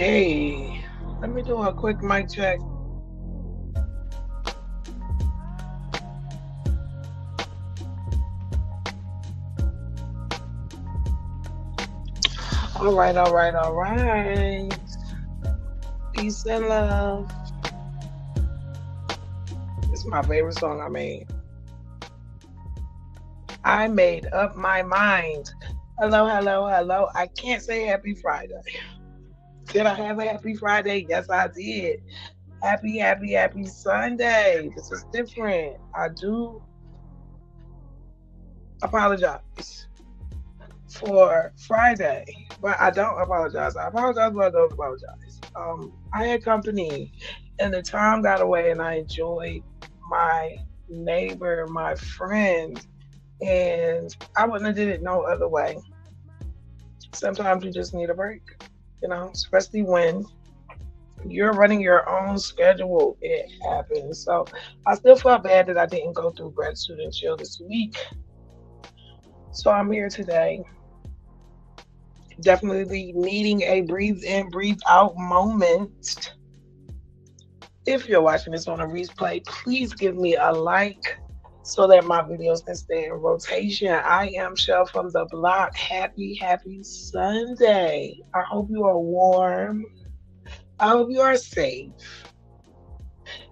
Hey, let me do a quick mic check. All right, all right, all right. Peace and love. This is my favorite song I made. I made up my mind. Hello, hello, hello. I can't say happy Friday. Did I have a happy Friday? Yes, I did. Happy, happy, happy Sunday. This is different. I do apologize for Friday, but I don't apologize. I apologize, but I don't apologize. I had company, and the time got away, and I enjoyed my neighbor, my friend, and I wouldn't have did it no other way. Sometimes you just need a break, especially when you're running your own schedule. It happens. So I still felt bad that I didn't go through gratitude and chill this week. So I'm here today definitely needing a breathe in, breathe out moment. If you're watching this on a replay, please give me a like so that my videos can stay in rotation. I am Shell from the block. Happy, happy Sunday. I hope you are warm. I hope you are safe.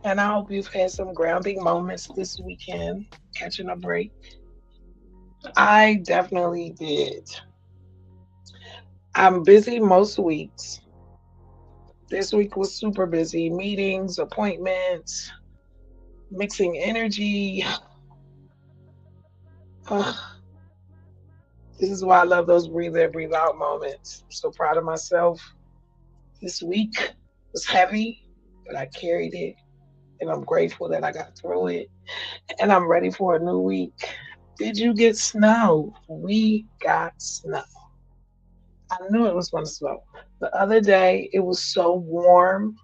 And I hope you've had some grounding moments this weekend, catching a break. I definitely did. I'm busy most weeks. This week was super busy. Meetings, appointments, mixing energy. This is why I love those breathe in, breathe out moments. I'm so proud of myself. This week was heavy, but I carried it. And I'm grateful that I got through it. And I'm ready for a new week. Did you get snow? We got snow. I knew it was going to snow. The other day, it was so warm.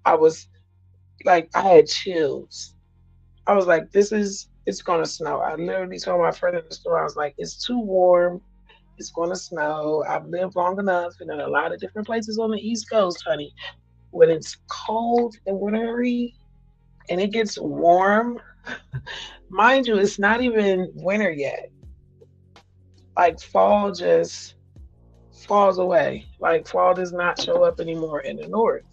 I was like, I had chills. I was like, it's gonna snow. I literally told my friend in the store, I was like, it's too warm. It's gonna snow. I've lived long enough and in a lot of different places on the East Coast, honey. When it's cold and wintry and it gets warm, mind you, it's not even winter yet. Like fall just falls away. Like fall does not show up anymore in the north.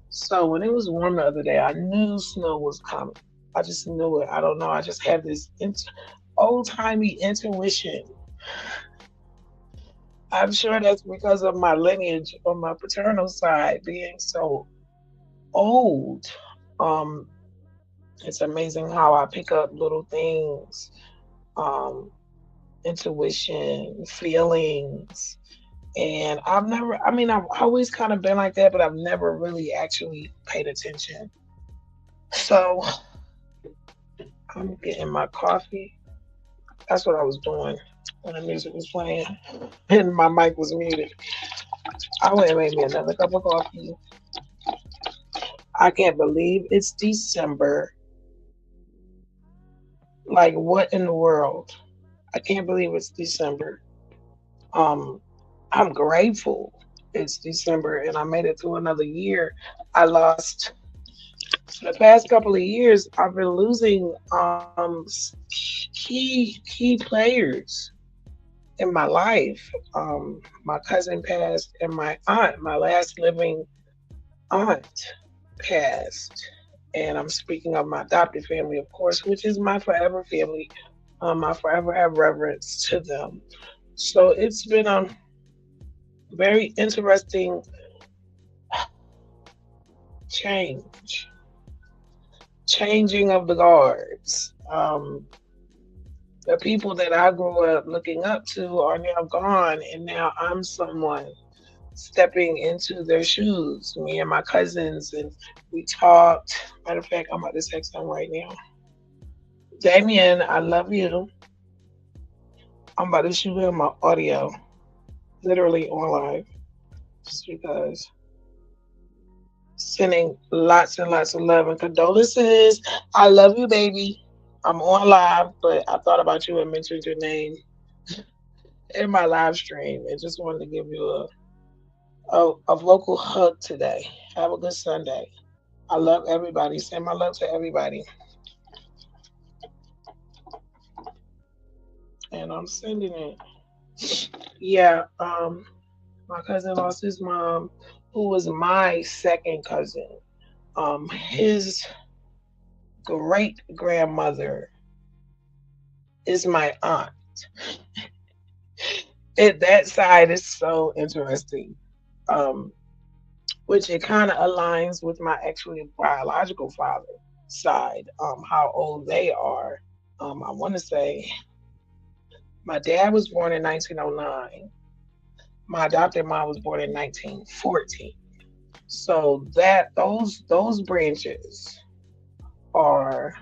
So when it was warm the other day, I knew snow was coming. I just knew it. I don't know. I just have this old timey intuition. I'm sure that's because of my lineage on my paternal side being so old. Um, it's amazing how I pick up little things, um, intuition, feelings. And I've always kind of been like that, but I've never really actually paid attention. So I'm getting my coffee. That's what I was doing when the music was playing and my mic was muted. I went and made me another cup of coffee. I can't believe it's December. Like, what in the world? I can't believe it's December. Um, I'm grateful it's December and I made it through another year. I lost for the past couple of years. I've been losing key players in my life. My cousin passed, and my aunt, my last living aunt, passed. And I'm speaking of my adopted family, of course, which is my forever family. I forever have reverence to them. So it's been a very interesting change, changing of the guards. The people that I grew up looking up to are now gone, and now I'm someone stepping into their shoes. Me and my cousins, and we talked. Matter of fact, I'm about to text them right now. Damien, I love you. I'm about to shoot him my audio, literally on live, just because. Sending lots and lots of love and condolences. I love you, baby. I'm on live, but I thought about you and mentioned your name in my live stream and just wanted to give you of local hug today. Have a good Sunday. I love everybody. Send my love to everybody. And I'm sending it. Yeah, my cousin lost his mom, who was my second cousin. His great grandmother is my aunt. That side is so interesting. Um, which it kind of aligns with my actually biological father side, how old they are. I want to say my dad was born in 1909. My adopted mom was born in 1914. So those branches are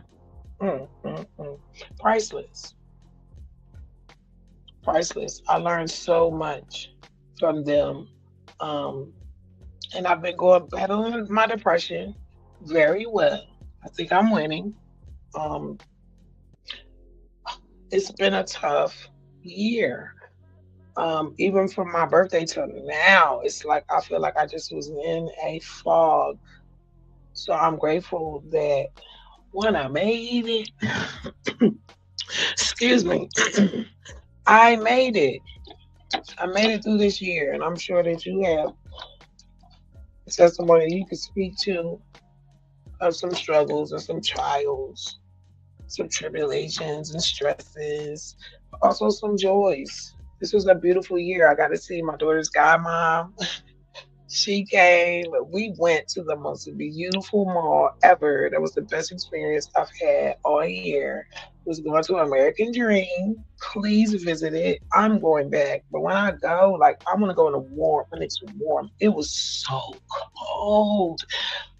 priceless, priceless. I learned so much from them, um, and I've been going battling my depression very well. I think I'm winning. Um, it's been a tough year. Even from my birthday till now, it's like I feel like I just was in a fog. So I'm grateful that when I made it, excuse me, I made it. I made it through this year, and I'm sure that you have testimony you can speak to of some struggles and some trials, some tribulations and stresses, also some joys. This was a beautiful year. I got to see my daughter's godmom. She came. We went to the most beautiful mall ever. That was the best experience I've had all year. Was going to American Dream. Please visit it. I'm going back. But when I go, like I want to go in the warm when it's warm. It was so cold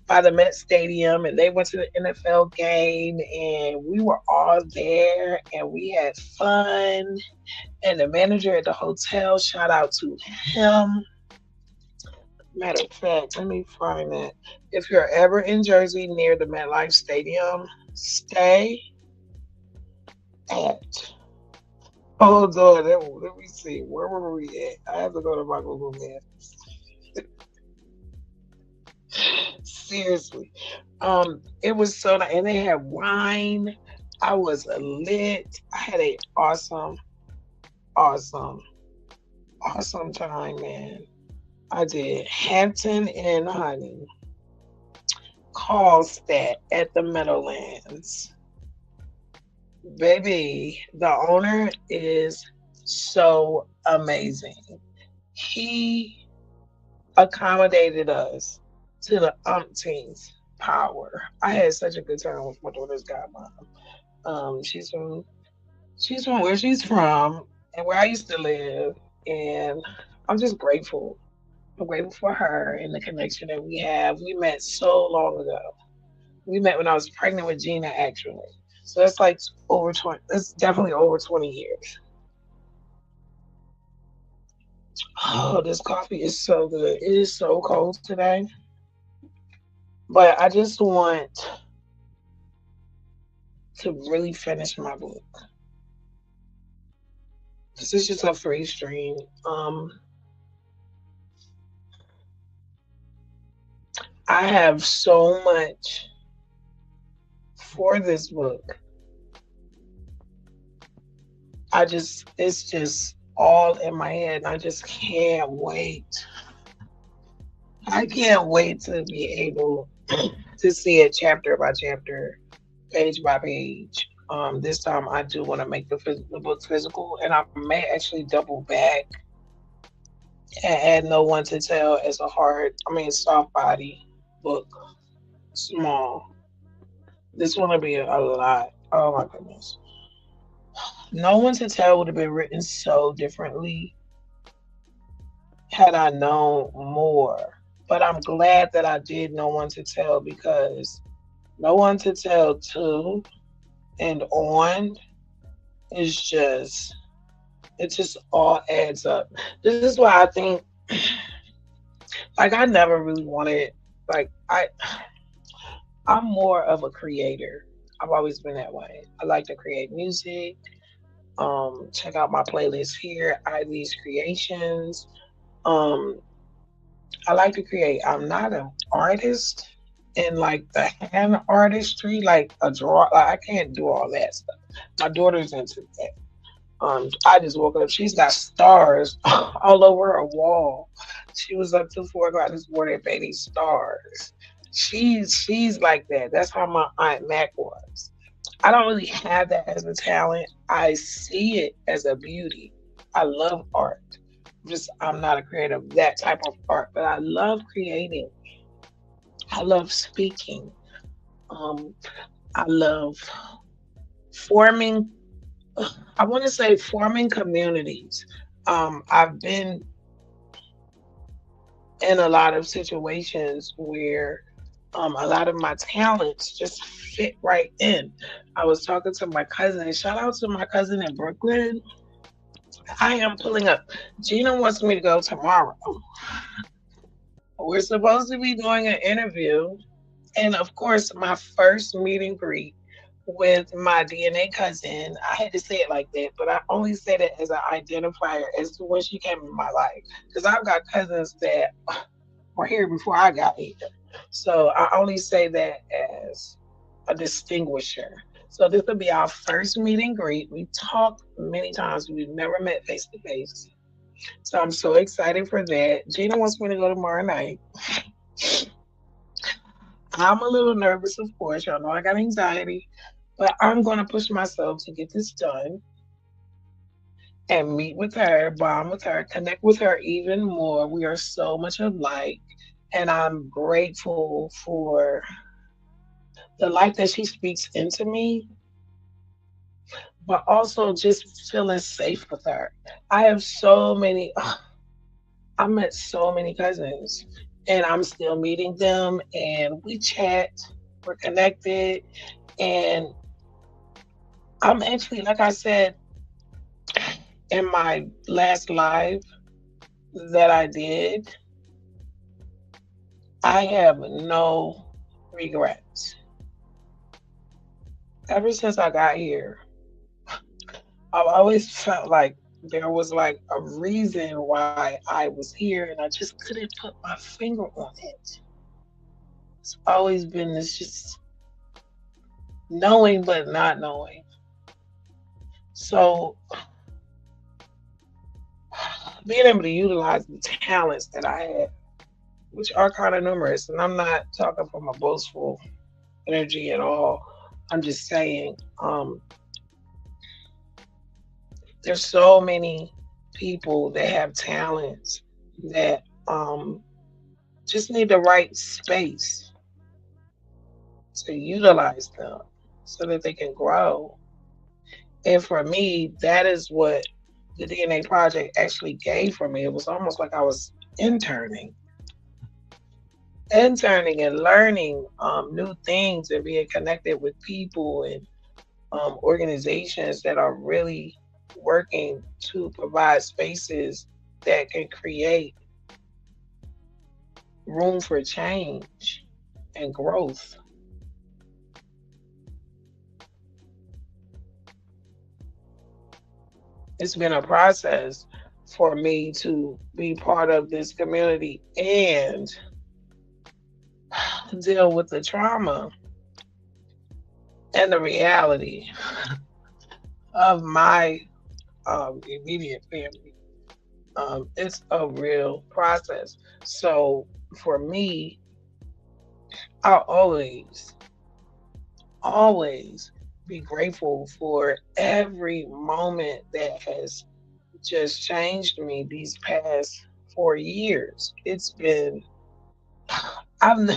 by the Met Stadium, and they went to the NFL game, and we were all there, and we had fun. And the manager at the hotel, shout out to him. Matter of fact, let me find that. If you're ever in Jersey near the MetLife Stadium, stay at. Hold on, let me see. Where were we at? I have to go to my Google Maps. Seriously. It was so nice. And they had wine. I was lit. I had a awesome, awesome time, man. I did Hampton and Honey, Carlstadt at the Meadowlands. Baby, the owner is so amazing. He accommodated us to the umpteenth power. I had such a good time with my daughter's godmom. She's from where she's from and where I used to live, and I'm just grateful. I'm grateful for her and the connection that we have. We met so long ago. We met when I was pregnant with Gina, actually. So that's like over 20. That's definitely over 20 years. Oh, this coffee is so good. It is so cold today, but I just want to really finish my book. This is just a free stream. I have so much for this book. It's just all in my head. And I just can't wait. I can't wait to be able to see it chapter by chapter, page by page. This time I do want to make the book physical, and I may actually double back and add No One to Tell as a soft body book, small. This one will be a lot. Oh my goodness. No One to Tell would have been written so differently had I known more. But I'm glad that I did No One to Tell, because No One to Tell to and on is just, it just all adds up. This is why I think, like, I never really wanted, like, I'm more of a creator. I've always been that way. I like to create music. Check out my playlist here, Ivy's Creations. Um, I like to create. I'm not an artist in like the hand artistry, like a draw. Like, I can't do all that stuff. My daughter's into that. I just woke up. She's got stars all over her wall. She was up till 4 o'clock this morning painting stars. She's like that. That's how my aunt Mac was. I don't really have that as a talent. I see it as a beauty. I love art. Just I'm not a creator of that type of art, but I love creating. I love speaking. Um, I love forming. I want to say forming communities. I've been in a lot of situations where a lot of my talents just fit right in. I was talking to my cousin. Shout out to my cousin in Brooklyn. I am pulling up. Gina wants me to go tomorrow. We're supposed to be doing an interview. And of course, my first meet and greet with my DNA cousin, I had to say it like that, but I only say that as an identifier as to when she came in my life. Because I've got cousins that were here before I got here. So I only say that as a distinguisher. So this will be our first meet and greet. We talked many times. We've never met face to face. So I'm so excited for that. Gina wants me to go tomorrow night. I'm a little nervous, of course. Y'all know I got anxiety, but I'm going to push myself to get this done and meet with her, bond with her, connect with her even more. We are so much alike, and I'm grateful for the life that she speaks into me, but also just feeling safe with her. I have so many, I met so many cousins, and I'm still meeting them, and we chat, we're connected, and I'm actually, like I said in my last live that I did, I have no regrets. Ever since I got here, I've always felt like there was like a reason why I was here and I just couldn't put my finger on it. It's always been this just knowing but not knowing. So being able to utilize the talents that I have, which are kind of numerous, and I'm not talking from a boastful energy at all. I'm just saying, there's so many people that have talents that just need the right space to utilize them so that they can grow. And for me, that is what the DNA project actually gave for me. It was almost like I was interning, interning and learning new things and being connected with people and organizations that are really working to provide spaces that can create room for change and growth. It's been a process for me to be part of this community and deal with the trauma and the reality of my immediate family. It's a real process. So for me, I'll always be grateful for every moment that has just changed me these past 4 years. It's been, I'm,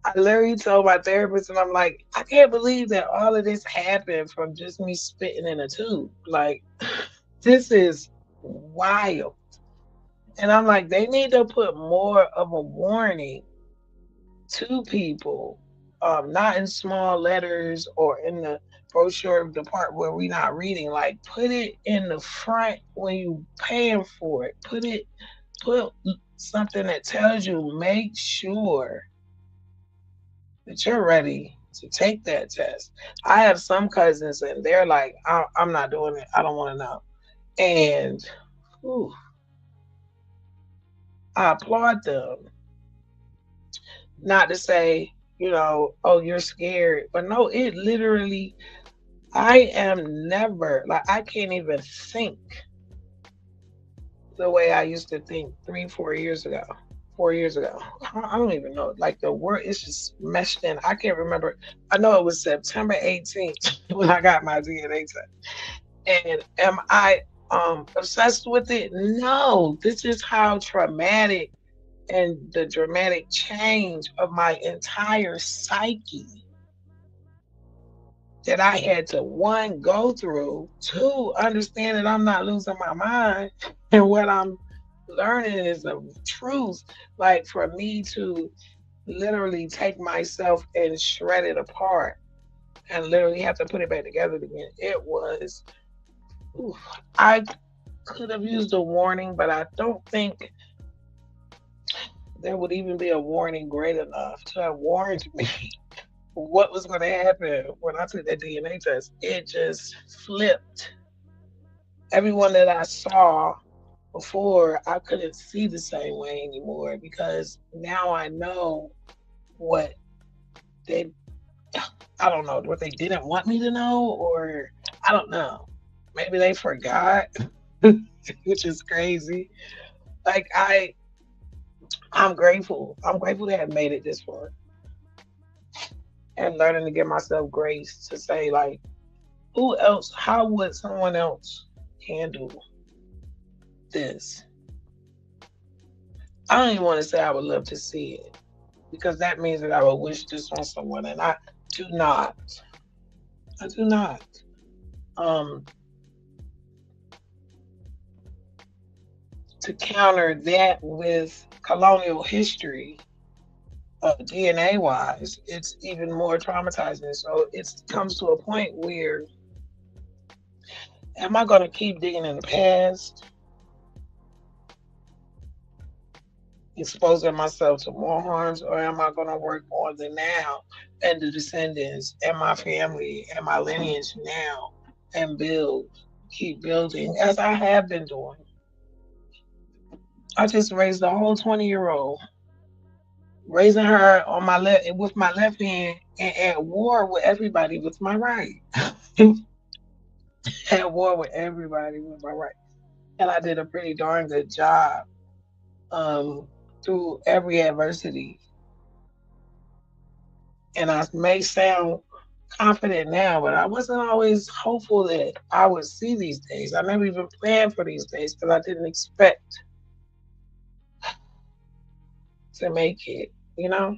I literally told my therapist, and I'm like, I can't believe that all of this happened from just me spitting in a tube. Like, this is wild. And I'm like, they need to put more of a warning to people, not in small letters or in the brochure of the part where we're not reading. Like, put it in the front when you paying for it. Put something that tells you, make sure that you're ready to take that test. I have some cousins and they're like, I'm not doing it. I don't want to know. And whew, I applaud them. Not to say, oh, you're scared, but no, it literally, I am never, like, I can't even think the way I used to think 3, 4 years ago. 4 years ago. I don't even know. Like the word is just meshed in. I can't remember. I know it was September 18th when I got my DNA test. And am I obsessed with it? No. This is how traumatic and the dramatic change of my entire psyche that I had to, one, go through, two, understand that I'm not losing my mind and what I'm learning is the truth. Like for me to literally take myself and shred it apart and literally have to put it back together again. It was, oof, I could have used a warning, but I don't think there would even be a warning great enough to have warned me what was going to happen when I took that DNA test. It just flipped. Everyone that I saw before, I couldn't see the same way anymore because now I know what they, I don't know, what they didn't want me to know, or I don't know. Maybe they forgot, which is crazy. Like I'm grateful. I'm grateful to have made it this far and learning to give myself grace to say like, who else? How would someone else handle this? I don't even want to say I would love to see it because that means that I would wish this on someone, and I do not. I do not. Um, to counter that with colonial history, DNA wise, it's even more traumatizing. So it comes to a point where, am I going to keep digging in the past, exposing myself to more harms, or am I going to work on the now and the descendants and my family and my lineage now and build, keep building as I have been doing? I just raised a whole 20-year-old, raising her on my left with my left hand and at war with everybody with my right. At war with everybody with my right. And I did a pretty darn good job um, through every adversity. And I may sound confident now, but I wasn't always hopeful that I would see these days. I never even planned for these days because I didn't expect to make it, you know?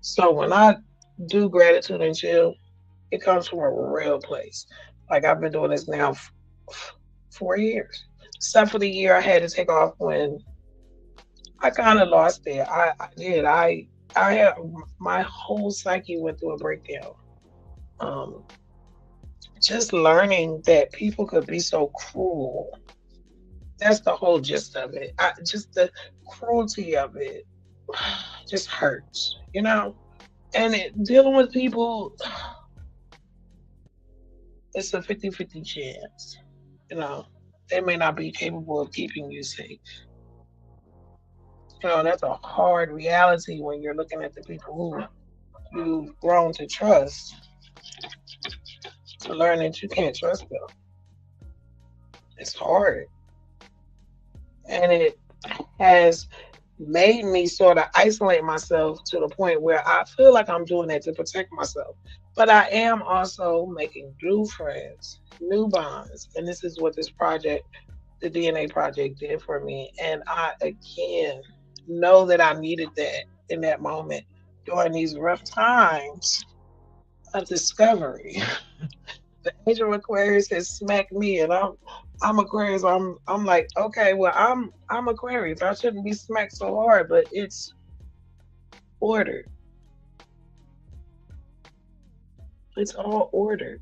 So when I do gratitude and chill, it comes from a real place. Like I've been doing this now 4 years. Except for the year I had to take off when I kind of lost it. I did. I had my whole psyche went through a breakdown. Um, just learning that people could be so cruel. That's the whole gist of it. Just the cruelty of it just hurts, you know? And dealing with people, it's a 50-50 chance, you know? They may not be capable of keeping you safe. You know, that's a hard reality when you're looking at the people who you've grown to trust, to learn that you can't trust them. It's hard. And it has made me sort of isolate myself to the point where I feel like I'm doing that to protect myself. But I am also making new friends, new bonds. And this is what this project, the DNA project, did for me. And I, again, know that I needed that in that moment during these rough times of discovery. The angel Aquarius has smacked me, and I'm Aquarius. I'm like, okay, well, I'm Aquarius. I shouldn't be smacked so hard, but it's ordered. It's all ordered.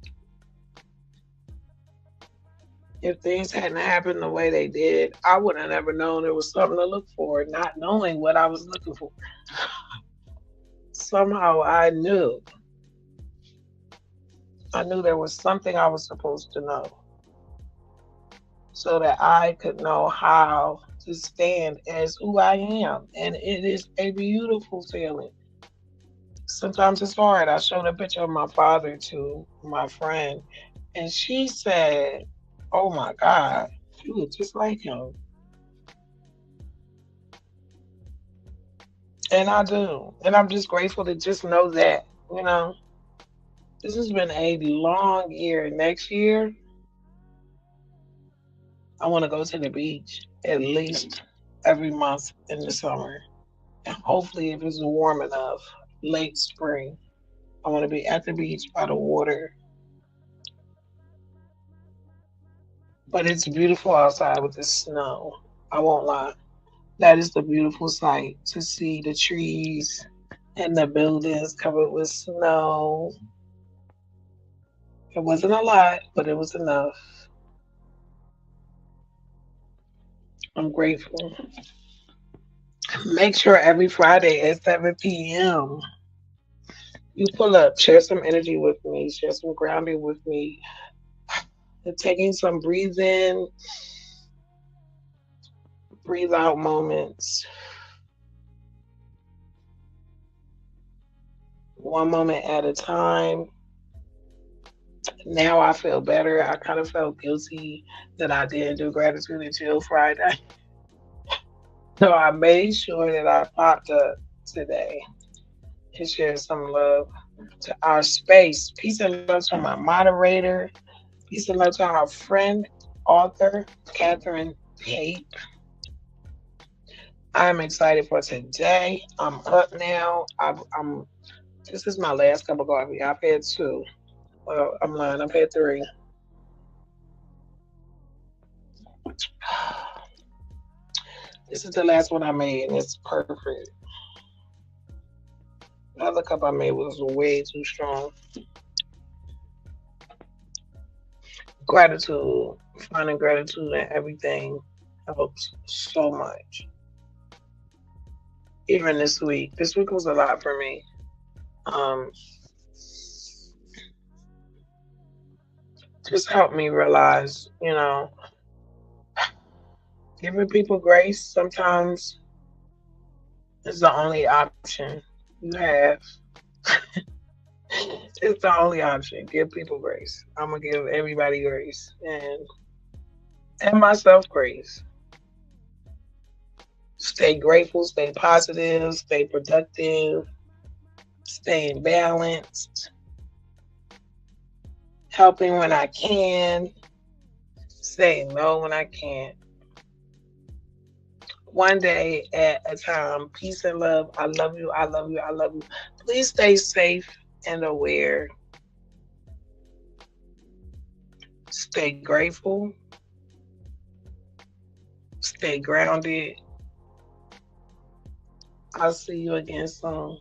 If things hadn't happened the way they did, I would have never known there was something to look for, not knowing what I was looking for. Somehow I knew. I knew there was something I was supposed to know so that I could know how to stand as who I am. And it is a beautiful feeling. Sometimes it's hard. I showed a picture of my father to my friend, and she said, "Oh my God, you look just like him." And I do. And I'm just grateful to just know that, you know, this has been a long year. Next year, I want to go to the beach at least every month in the summer. And hopefully, if it's warm enough, late spring, I want to be at the beach by the water. But it's beautiful outside with the snow. I won't lie. That is the beautiful sight to see the trees and the buildings covered with snow. It wasn't a lot, but it was enough. I'm grateful. Make sure every Friday at 7 p.m. you pull up, share some energy with me, share some grounding with me, and taking some breathe in, breathe out moments, one moment at a time. Now I feel better. I kind of felt guilty that I didn't do gratitude until Friday. So I made sure that I popped up today and shared some love to our space. Peace and love to my moderator. Peace and love to our friend, author, Catherine Pape. I'm excited for today. I'm up now. I'm. This is my last cup of coffee. I've had two. Well, I'm lying. I've had three. This is the last one I made, and it's perfect. The other cup I made was way too strong. Gratitude, finding gratitude in everything helps so much. Even this week. This week was a lot for me. Um, just helped me realize, giving people grace sometimes is the only option you have. It's the only option. Give people grace. I'm gonna give everybody grace and myself grace. Stay grateful, stay positive, stay productive, staying balanced, helping when I can, saying no when I can't. One day at a time. Peace and love. I love you. I love you. I love you. Please stay safe and aware. Stay grateful. Stay grounded. I'll see you again soon.